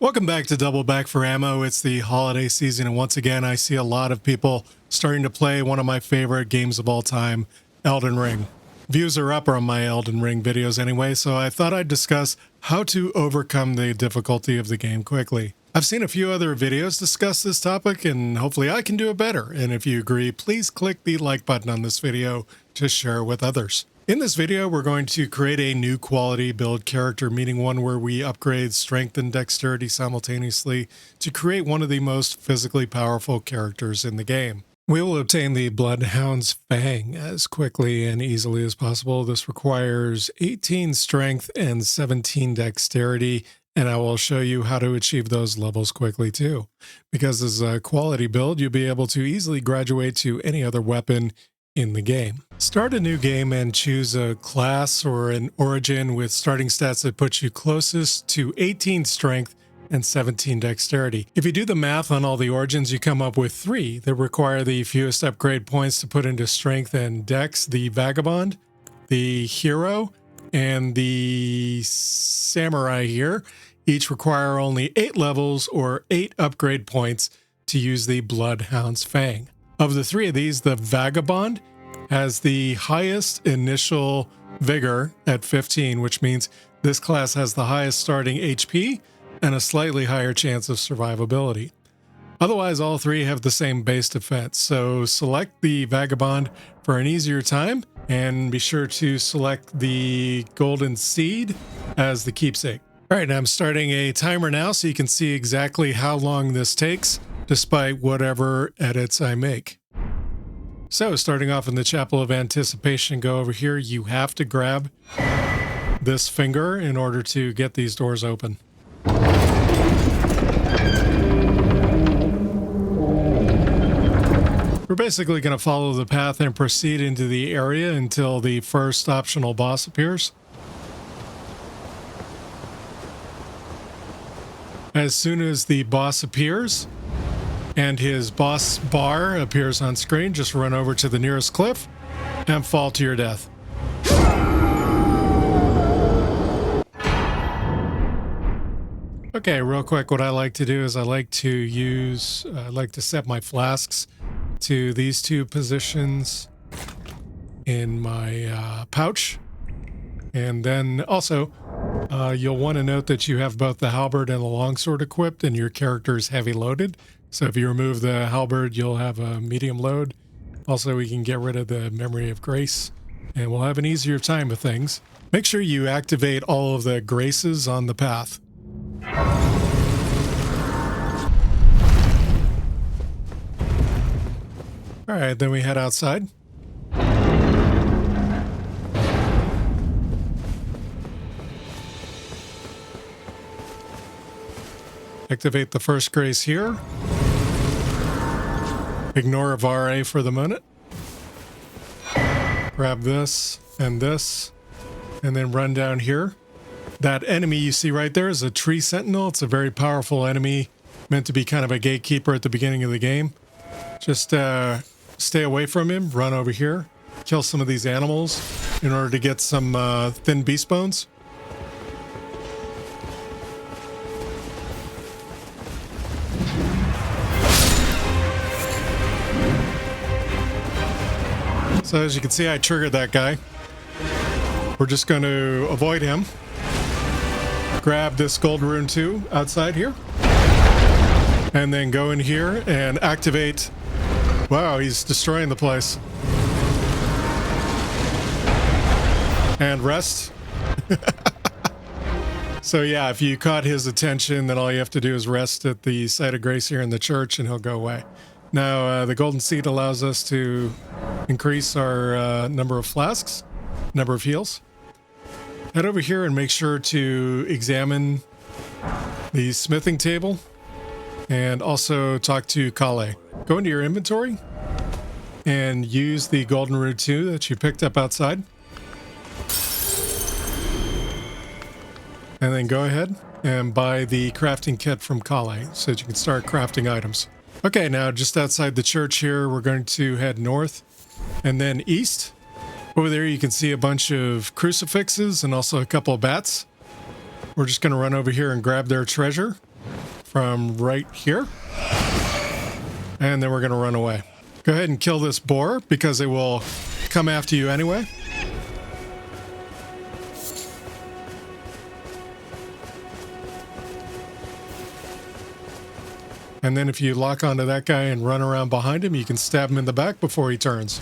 Welcome back to Double Back for Ammo. It's the holiday season, and once again, I see a lot of people starting to play one of my favorite games of all time, Elden Ring. Views are up on my Elden Ring videos anyway, so I thought I'd discuss how to overcome the difficulty of the game quickly. I've seen a few other videos discuss this topic, and hopefully I can do it better. And if you agree, please click the like button on this video to share it with others. In this video, we're going to create a new quality build character, meaning one where we upgrade strength and dexterity simultaneously to create one of the most physically powerful characters in the game. We will obtain the Bloodhound's Fang as quickly and easily as possible. This requires 18 strength and 17 dexterity, and I will show you how to achieve those levels quickly too. Because as a quality build, you'll be able to easily graduate to any other weapon in the game. Start a new game and choose a class or an origin with starting stats that put you closest to 18 strength and 17 dexterity. If you do the math on all the origins, you come up with 3 that require the fewest upgrade points to put into strength and dex: the vagabond, the hero, and the samurai here. Each require only 8 levels or 8 upgrade points to use the Bloodhound's Fang. Of the 3 of these, the vagabond has the highest initial vigor at 15, which means this class has the highest starting HP and a slightly higher chance of survivability. Otherwise, all 3 have the same base defense, so select the vagabond for an easier time, and be sure to select the golden seed as the keepsake. All right, I'm starting a timer now so you can see exactly how long this takes, despite whatever edits I make. So starting off in the Chapel of Anticipation, go over here. You have to grab this finger in order to get these doors open. We're basically going to follow the path and proceed into the area until the first optional boss appears. As soon as the boss appears and his boss bar appears on screen, just run over to the nearest cliff and fall to your death. Okay, real quick, what I like to do is I like to set my flasks to these 2 positions in my pouch. And then also, you'll want to note that you have both the halberd and the longsword equipped, and your character is heavy loaded. So if you remove the halberd, you'll have a medium load. Also, we can get rid of the memory of grace, and we'll have an easier time with things. Make sure you activate all of the graces on the path. All right, then we head outside. Activate the first grace here. Ignore Avare for the moment. Grab this, and then run down here. That enemy you see right there is a tree sentinel. It's a very powerful enemy, meant to be kind of a gatekeeper at the beginning of the game. Just stay away from him, run over here, kill some of these animals in order to get some thin beast bones. So as you can see, I triggered that guy. We're just going to avoid him. Grab this gold rune 2 outside here. And then go in here and activate. Wow, he's destroying the place. And rest. So yeah, if you caught his attention, then all you have to do is rest at the site of grace here in the church and he'll go away. Now, the golden seed allows us to increase our number of flasks, number of heals. Head over here and make sure to examine the smithing table and also talk to Kale. Go into your inventory and use the golden rune 2 that you picked up outside. And then go ahead and buy the crafting kit from Kale so that you can start crafting items. Okay, now just outside the church here, we're going to head north and then east. Over there you can see a bunch of crucifixes and also a couple of bats. We're just going to run over here and grab their treasure. from right here. And then we're going to run away. Go ahead and kill this boar because it will come after you anyway. And then if you lock onto that guy and run around behind him, you can stab him in the back before he turns.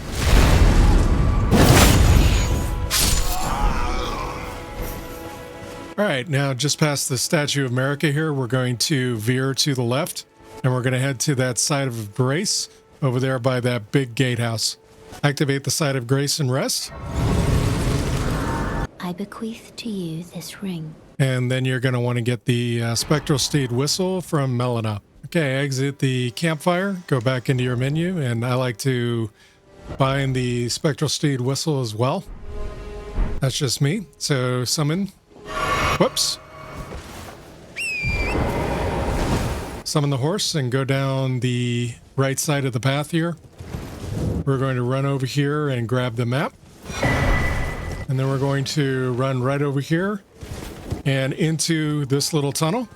All right, now just past the Statue of America here, we're going to veer to the left, and we're going to head to that side of Grace over there by that big gatehouse. Activate the side of Grace and rest. I bequeath to you this ring. And then you're going to want to get the Spectral Steed Whistle from Melina. Okay, exit the campfire, go back into your menu, and I like to bind the Spectral Steed Whistle as well. That's just me. So summon. Whoops. Summon the horse and go down the right side of the path here. We're going to run over here and grab the map. And then we're going to run right over here and into this little tunnel.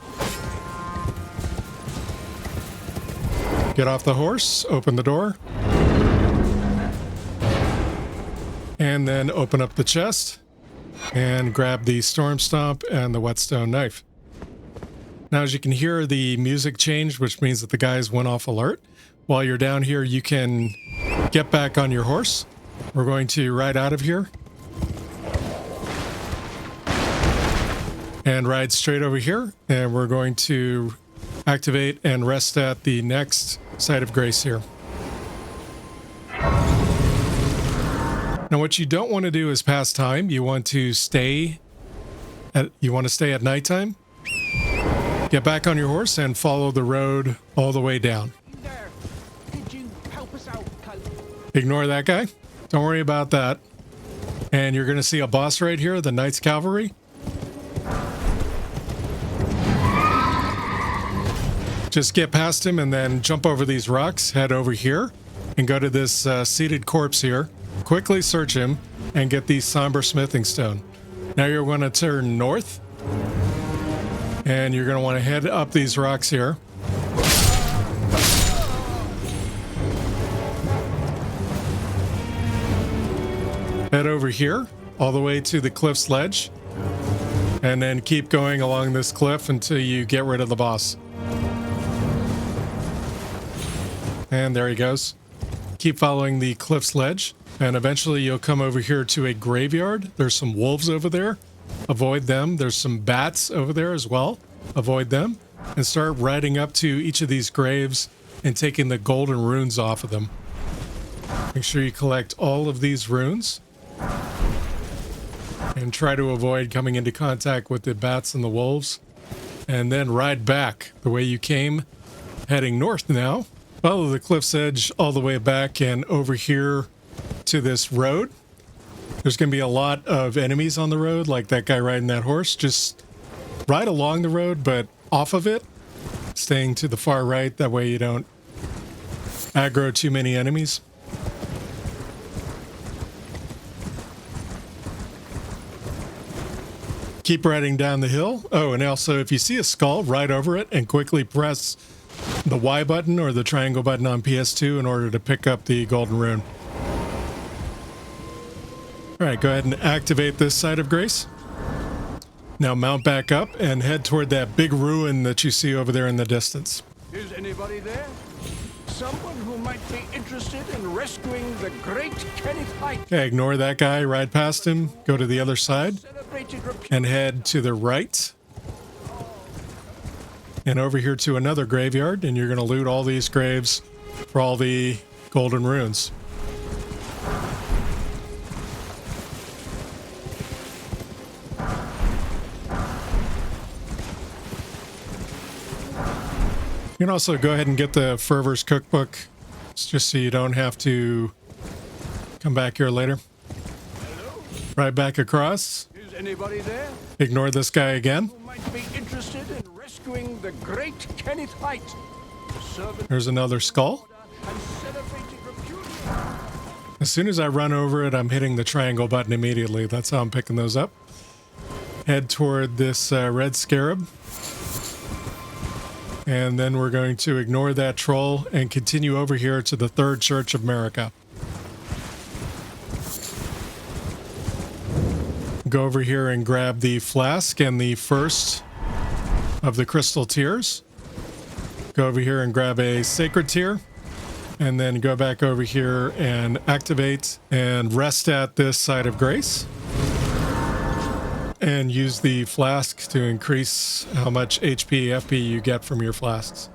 Get off the horse, open the door. And then open up the chest. And grab the Storm Stomp and the Whetstone Knife. Now, as you can hear, the music changed, which means that the guys went off alert. While you're down here, you can get back on your horse. We're going to ride out of here. And ride straight over here. And we're going to activate and rest at the next site of Grace here. Now, what you don't want to do is pass time. You want to stay at nighttime. Get back on your horse and follow the road all the way down. Could you help us out, Ignore that guy. Don't worry about that. And you're going to see a boss right here, the Knights Cavalry. Just get past him and then jump over these rocks, head over here, and go to this seated corpse here. Quickly search him and get the Somber Smithing Stone. Now you're going to turn north. And you're going to want to head up these rocks here. Head over here, all the way to the cliff's ledge. And then keep going along this cliff until you get rid of the boss. And there he goes. Keep following the cliff's ledge. And eventually you'll come over here to a graveyard. There's some wolves over there. Avoid them. There's some bats over there as well. Avoid them. And start riding up to each of these graves and taking the golden runes off of them. Make sure you collect all of these runes. And try to avoid coming into contact with the bats and the wolves. And then ride back the way you came, heading north now. Follow the cliff's edge all the way back and over here to this road. There's going to be a lot of enemies on the road, like that guy riding that horse. Just ride along the road, but off of it, staying to the far right. That way you don't aggro too many enemies. Keep riding down the hill. Oh, and also if you see a skull, ride over it and quickly press the Y button or the triangle button on PS2 in order to pick up the golden rune. All right, go ahead and activate this side of Grace. Now mount back up and head toward that big ruin that you see over there in the distance. Is anybody there? Someone who might be interested in rescuing the great Kenneth Height. Okay, ignore that guy, ride past him, go to the other side, and head to the right. And over here to another graveyard, and you're going to loot all these graves for all the golden runes. You can also go ahead and get the Fervor's Cookbook, just so you don't have to come back here later. Right back across. Is anybody there? Ignore this guy again. Who might be interested in rescuing the great Kenneth Height? There's another skull. As soon as I run over it, I'm hitting the triangle button immediately. That's how I'm picking those up. Head toward this red scarab. And then we're going to ignore that troll and continue over here to the Third Church of America. Go over here and grab the flask and the first of the crystal tears. Go over here and grab a sacred tear. And then go back over here and activate and rest at this site of grace. And use the flask to increase how much HP, FP you get from your flasks.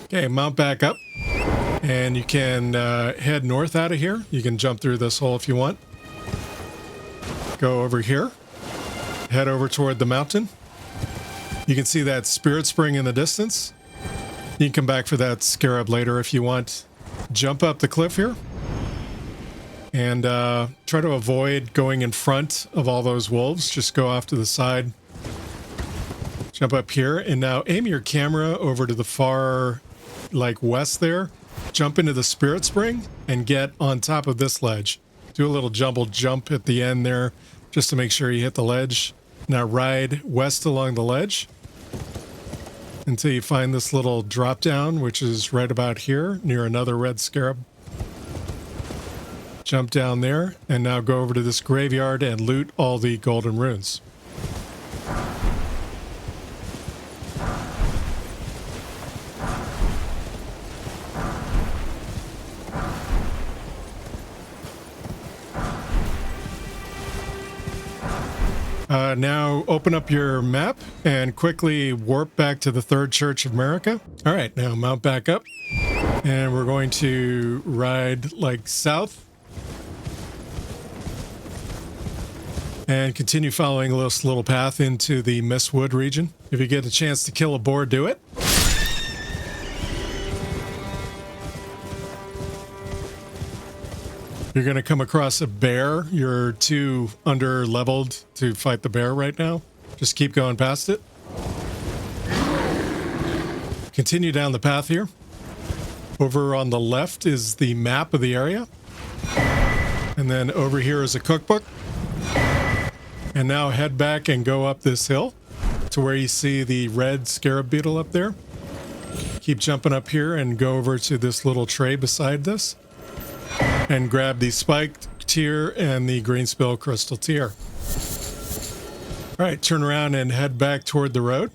Okay, mount back up. And you can head north out of here. You can jump through this hole if you want. Go over here. Head over toward the mountain. You can see that spirit spring in the distance. You can come back for that scarab later if you want. Jump up the cliff here. And try to avoid going in front of all those wolves. Just go off to the side. Jump up here. And now aim your camera over to the far, like, west there. Jump into the spirit spring and get on top of this ledge. Do a little jump at the end there just to make sure you hit the ledge. Now ride west along the ledge until you find this little drop down, which is right about here near another red scarab. Jump down there and now go over to this graveyard and loot all the golden runes. Now open up your map and quickly warp back to the Third Church of America. All right, now mount back up and we're going to ride like south and continue following this little path into the Mistwood region. If you get a chance to kill a boar, do it. You're going to come across a bear. You're too under-leveled to fight the bear right now. Just keep going past it. Continue down the path here. Over on the left is the map of the area. And then over here is a cookbook. And now head back and go up this hill to where you see the red scarab beetle up there. Keep jumping up here and go over to this little tray beside this. And grab the spiked tear and the green spill crystal tear. All right, turn around and head back toward the road.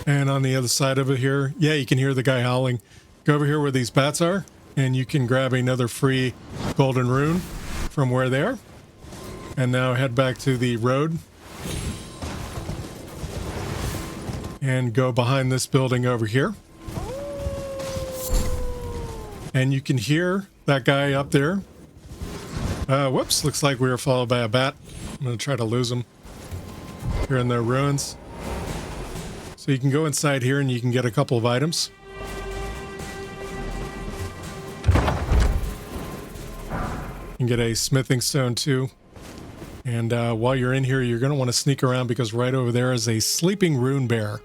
And on the other side of it here, yeah, you can hear the guy howling. Go over here where these bats are, and you can grab another free golden rune from where they are. And now head back to the road. And go behind this building over here. And you can hear that guy up there. Whoops, looks like we were followed by a bat. I'm going to try to lose him. Here in the ruins. So you can go inside here and you can get a couple of items. You can get a smithing stone too. And while you're in here, you're going to want to sneak around because right over there is a sleeping rune bear.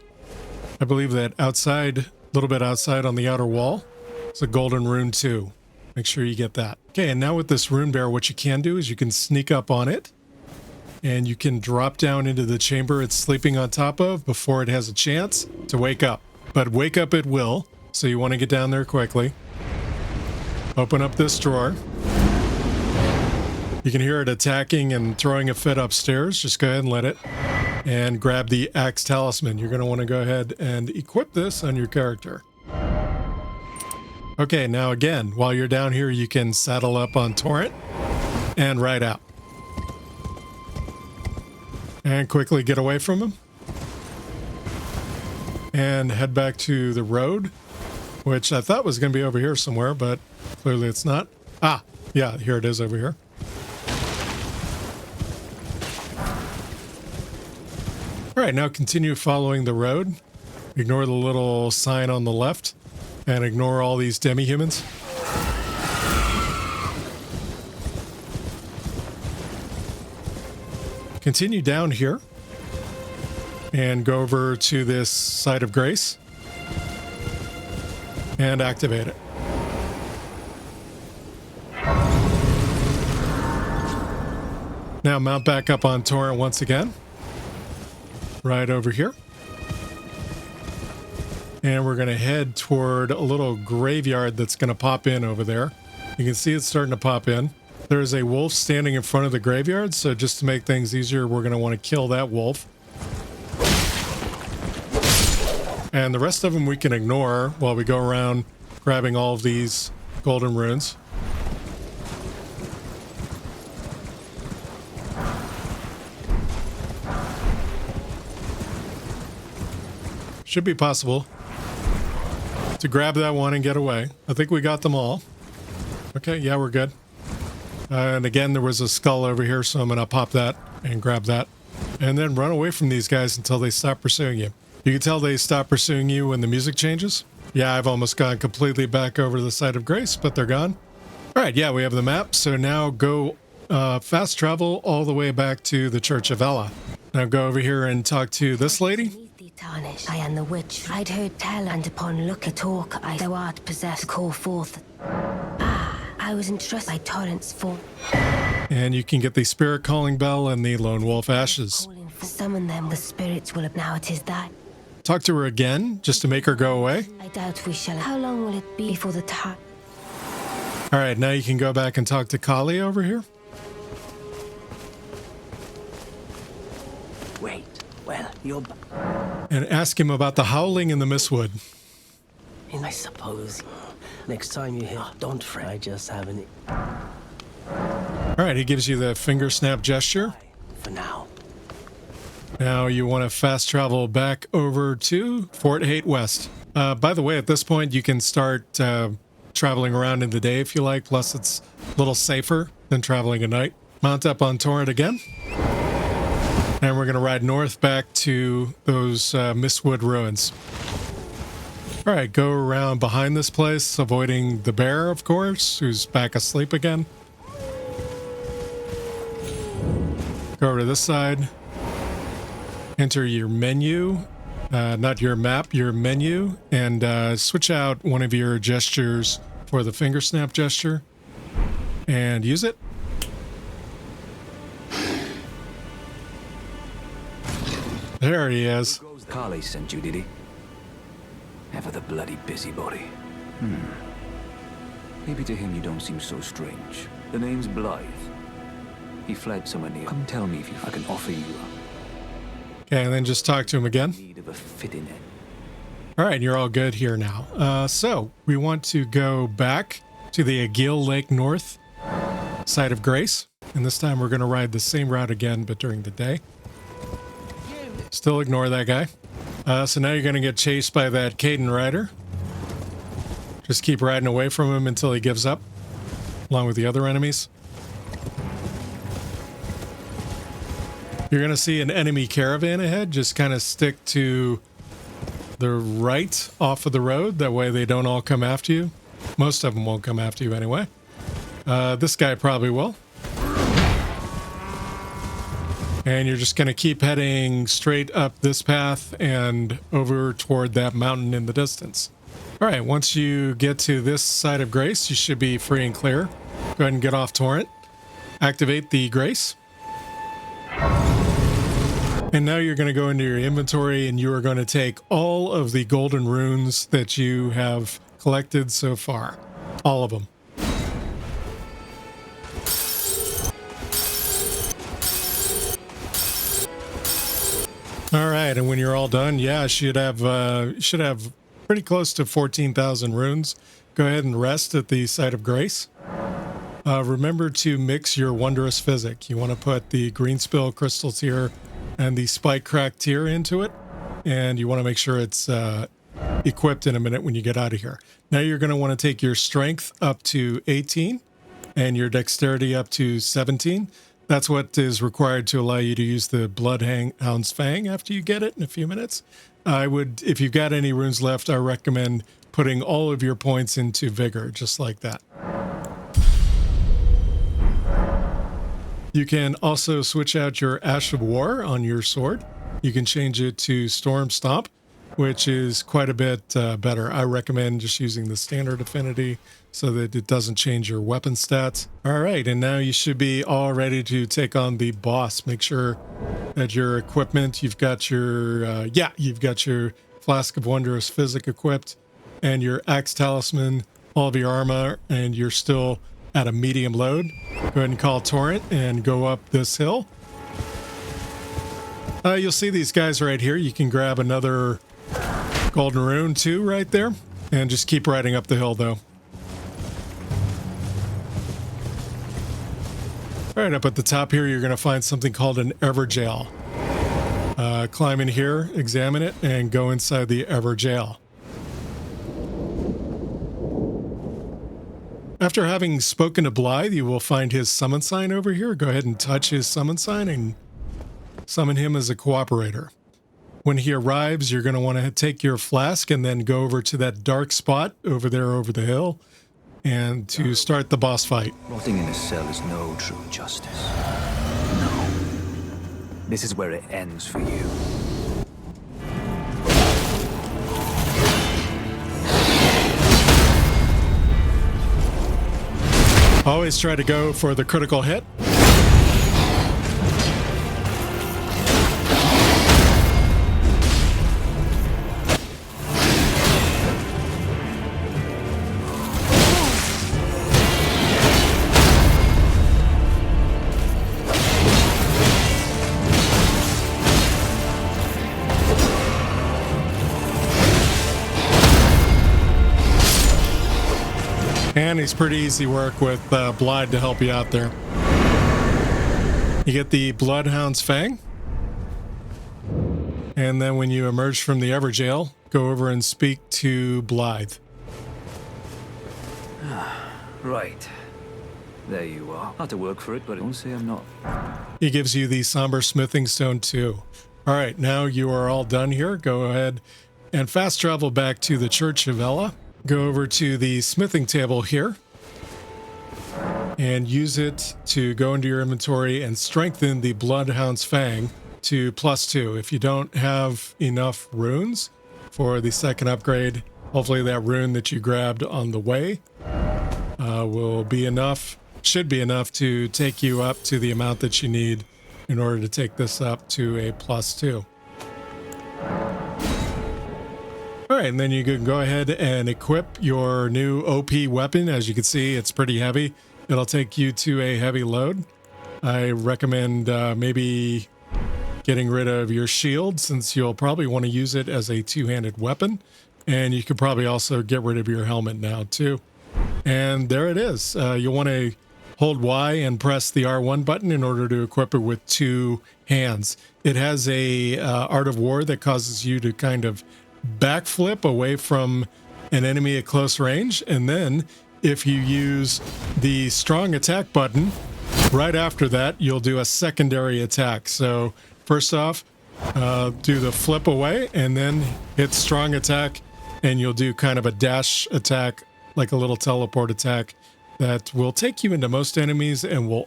I believe that outside, a little bit outside on the outer wall, it's a golden rune too. Make sure you get that. Okay, and now with this rune bear, what you can do is you can sneak up on it and you can drop down into the chamber it's sleeping on top of before it has a chance to wake up. But wake up it will, so you want to get down there quickly. Open up this drawer. You can hear it attacking and throwing a fit upstairs. Just go ahead and let it. And grab the axe talisman. You're going to want to go ahead and equip this on your character. Okay, now again, while you're down here, you can saddle up on Torrent and ride out. And quickly get away from him. And head back to the road, which I thought was going to be over here somewhere, but clearly it's not. Ah, yeah, here it is over here. All right, now continue following the road. Ignore the little sign on the left and ignore all these demi-humans. Continue down here and go over to this site of grace and activate it. Now mount back up on Torrent once again. Right over here. And we're going to head toward a little graveyard that's going to pop in over there. You can see it's starting to pop in. There's a wolf standing in front of the graveyard, so just to make things easier, we're going to want to kill that wolf. And the rest of them we can ignore while we go around grabbing all of these golden runes. Should be possible to grab that one and get away. I think we got them all. Okay, yeah, we're good. And again, there was a skull over here, so I'm going to pop that and grab that. And then run away from these guys until they stop pursuing you. You can tell they stop pursuing you when the music changes. Yeah, I've almost gone completely back over to the side of grace, but they're gone. All right, yeah, we have the map. So now go fast travel all the way back to the Church of Ella. Now go over here and talk to this lady. Tarnished, I am the witch. I'd heard tell, and upon look at talk, thou art possessed, call forth. I was entrusted by torrents for. And you can get the Spirit Calling Bell and the Lone Wolf Ashes. Summon them, the spirits will. Now it is that. Talk to her again, just to make her go away. I doubt we shall. How long will it be before the time? All right, now you can go back and talk to Kali over here. Wait, well, you're... And ask him about the howling in the Mistwood. I suppose. Next time you hear, don't fret. I just haven't... All right, he gives you the finger snap gesture. For now. Now you want to fast travel back over to Fort Haight West. By the way, at this point, you can start traveling around in the day if you like. Plus, it's a little safer than traveling at night. Mount up on Torrent again. And we're going to ride north back to those Mistwood ruins. All right, go around behind this place, avoiding the bear, of course, who's back asleep again. Go over to this side. Enter your menu, not your map, your menu, and switch out one of your gestures for the finger snap gesture and use it. There he is. Carly sent you, did he? Ever the bloody busybody. Maybe to him you don't seem so strange. The name's Blythe. He fled somewhere near. Come tell me if I can offer you Okay, and then just talk to him again. need of a fit in it. All right, you're all good here now. So we want to go back to the Aguil Lake North side of Grace. And this time we're going to ride the same route again, but during the day. Still ignore that guy. So now you're going to get chased by that Caden rider. Just keep riding away from him until he gives up, along with the other enemies. You're going to see an enemy caravan ahead. Just kind of stick to the right off of the road. That way they don't all come after you. Most of them won't come after you anyway. This guy probably will. And you're just going to keep heading straight up this path and over toward that mountain in the distance. All right, once you get to this side of Grace, you should be free and clear. Go ahead and get off Torrent. Activate the Grace. And now you're going to go into your inventory and you are going to take all of the golden runes that you have collected so far. All of them. All right, and when you're all done, yeah, should have pretty close to 14,000 runes. Go ahead and rest at the site of Grace. Remember to mix your wondrous physic. You want to put the green spill crystal tier and the spike crack tier into it, and you want to make sure it's equipped in a minute when you get out of here. Now you're going to want to take your strength up to 18 and your dexterity up to 17. That's what is required to allow you to use the Bloodhound's Fang after you get it in a few minutes. I would, if you've got any runes left, I recommend putting all of your points into Vigor, just like that. You can also switch out your Ash of War on your sword. You can change it to Storm Stomp. which is quite a bit better. I recommend just using the standard affinity so that it doesn't change your weapon stats. All right, and now you should be all ready to take on the boss. Make sure that your equipment, you've got your, you've got your Flask of Wondrous Physic equipped and your Axe Talisman, all of your armor, and you're still at a medium load. Go ahead and call Torrent and go up this hill. You'll see these guys right here. You can grab another golden rune too right there and just keep riding up the hill though. All right, up at the top here, you're going to find something called an Everjail. Climb in here, examine it, and go inside the Everjail. After having spoken to Blythe, you will find his summon sign over here. Go ahead and touch his summon sign and summon him as a cooperator. When he arrives, you're going to want to take your flask and then go over to that dark spot over there over the hill and to start the boss fight. Rotting in a cell is no true justice. No. This is where it ends for you. Always try to go for the critical hit. And he's pretty easy work with Blythe to help you out there. You get the Bloodhound's Fang. And then when you emerge from the Everjail, go over and speak to Blythe. Right. There you are. Had to work for it, but I won't say I'm not. He gives you the Somber Smithing Stone too. All right, now you are all done here. Go ahead and fast travel back to the Church of Ella. Go over to the smithing table here and use it to go into your inventory and strengthen the Bloodhound's Fang to +2. If you don't have enough runes for the second upgrade, hopefully that rune that you grabbed on the way will be enough, should be enough to take you up to the amount that you need in order to take this up to a +2. All right, and then you can go ahead and equip your new OP weapon. As you can see, it's pretty heavy. It'll take you to a heavy load. I recommend maybe getting rid of your shield since you'll probably want to use it as a two-handed weapon. And you could probably also get rid of your helmet now too. And there it is. You'll want to hold Y and press the R1 button in order to equip it with two hands. It has a Art of War that causes you to kind of backflip away from an enemy at close range, and then if you use the strong attack button right after that, you'll do a secondary attack. So first off, do the flip away and then hit strong attack, and you'll do kind of a dash attack, like a little teleport attack that will take you into most enemies and will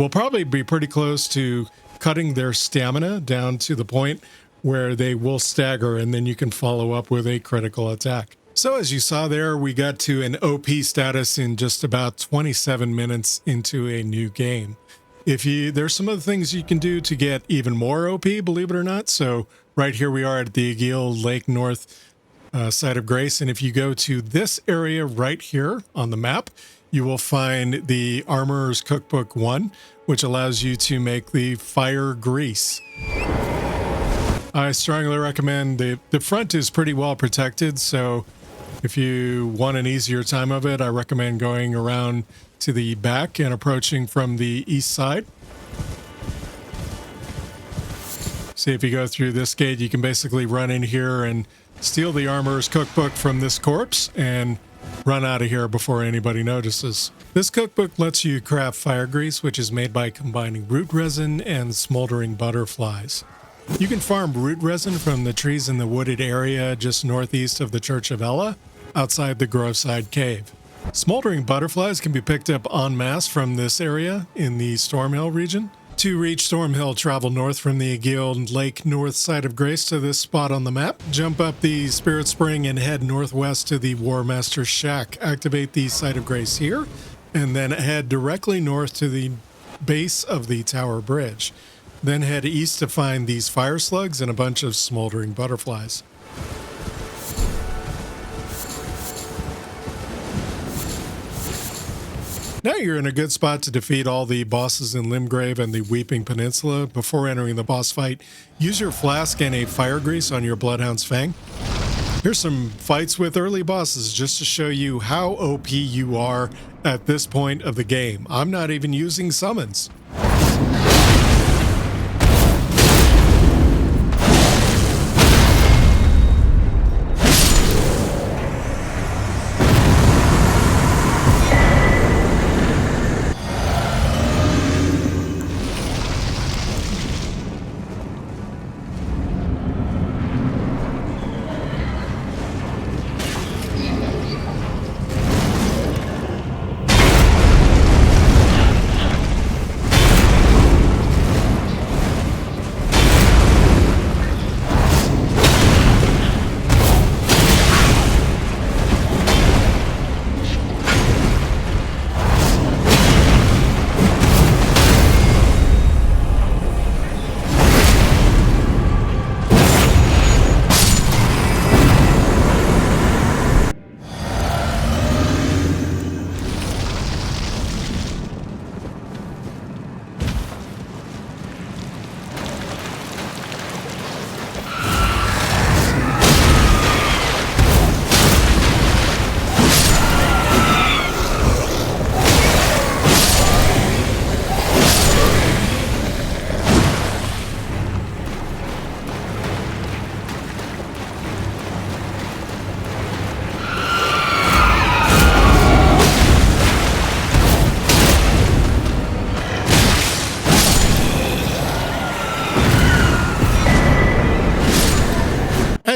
probably be pretty close to cutting their stamina down to the point where they will stagger, and then you can follow up with a critical attack. So as you saw there, we got to an OP status in just about 27 minutes into a new game. There's some other things you can do to get even more OP, believe it or not. So right here we are at the Aguil Lake North side of Grace. And if you go to this area right here on the map, you will find the Armorer's Cookbook 1, which allows you to make the fire grease. I strongly recommend the front is pretty well protected, so if you want an easier time of it, I recommend going around to the back and approaching from the east side. See, if you go through this gate, you can basically run in here and steal the Armorer's Cookbook from this corpse and run out of here before anybody notices. This cookbook lets you craft fire grease, which is made by combining root resin and smoldering butterflies. You can farm root resin from the trees in the wooded area just northeast of the Church of Ella, outside the Groveside Cave. Smoldering butterflies can be picked up en masse from this area in the Stormhill region. To reach Stormhill, travel north from the Aguiled Lake north side of Grace to this spot on the map. Jump up the Spirit Spring and head northwest to the War Master's Shack. Activate the Site of Grace here, and then head directly north to the base of the Tower Bridge. Then head east to find these fire slugs and a bunch of smoldering butterflies. Now you're in a good spot to defeat all the bosses in Limgrave and the Weeping Peninsula. Before entering the boss fight, use your flask and a fire grease on your Bloodhound's Fang. Here's some fights with early bosses just to show you how OP you are at this point of the game. I'm not even using summons.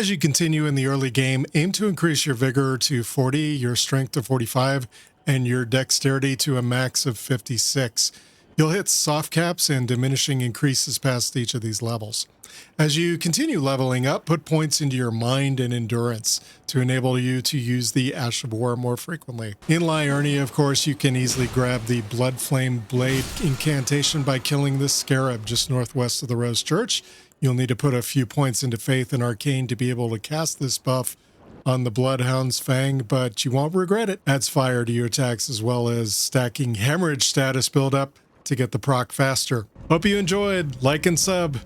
As you continue in the early game, aim to increase your vigor to 40, your strength to 45, and your dexterity to a max of 56. You'll hit soft caps and diminishing increases past each of these levels. As you continue leveling up, put points into your mind and endurance to enable you to use the Ash of War more frequently. In Liurnia, of course, you can easily grab the Blood Flame Blade incantation by killing this scarab just northwest of the Rose Church. You'll need to put a few points into Faith and Arcane to be able to cast this buff on the Bloodhound's Fang, but you won't regret it. Adds fire to your attacks as well as stacking hemorrhage status build up to get the proc faster. Hope you enjoyed. Like and sub.